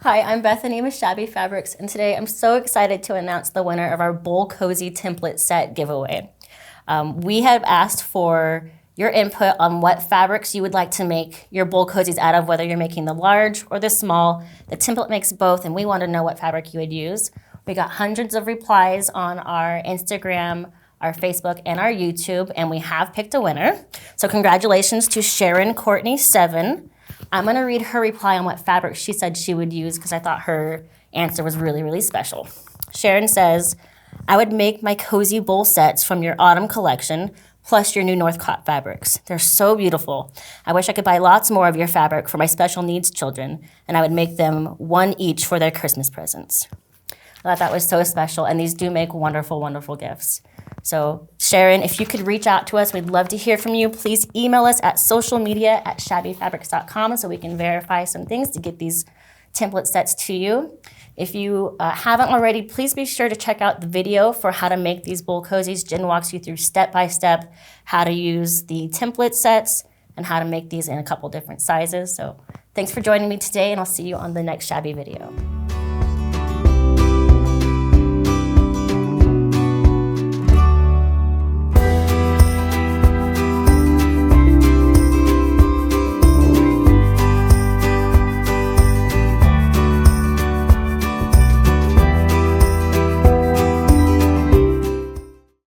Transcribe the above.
Hi, I'm Bethany with Shabby Fabrics, and today I'm so excited to announce the winner of our Bowl Cozy template set giveaway. We have asked for your input on what fabrics you would like to make your bowl cozies out of, whether you're making the large or the small. The template makes both, and we want to know what fabric you would use. We got hundreds of replies on our Instagram, our Facebook, and our YouTube, and we have picked a winner. So congratulations to Sharon Courtney 7. I'm gonna read her reply on what fabric she said she would use because I thought her answer was really, really special. Sharon says, I would make my cozy bowl sets from your autumn collection plus your new Northcott fabrics. They're so beautiful. I wish I could buy lots more of your fabric for my special needs children, and I would make them one each for their Christmas presents. I thought that was so special, and these do make wonderful, wonderful gifts. So Sharon, if you could reach out to us, we'd love to hear from you. Please email us at socialmedia@shabbyfabrics.com so we can verify some things to get these template sets to you. If you haven't already, please be sure to check out the video for how to make these bowl cozies. Jen walks you through step-by-step how to use the template sets and how to make these in a couple different sizes. So thanks for joining me today, and I'll see you on the next Shabby video.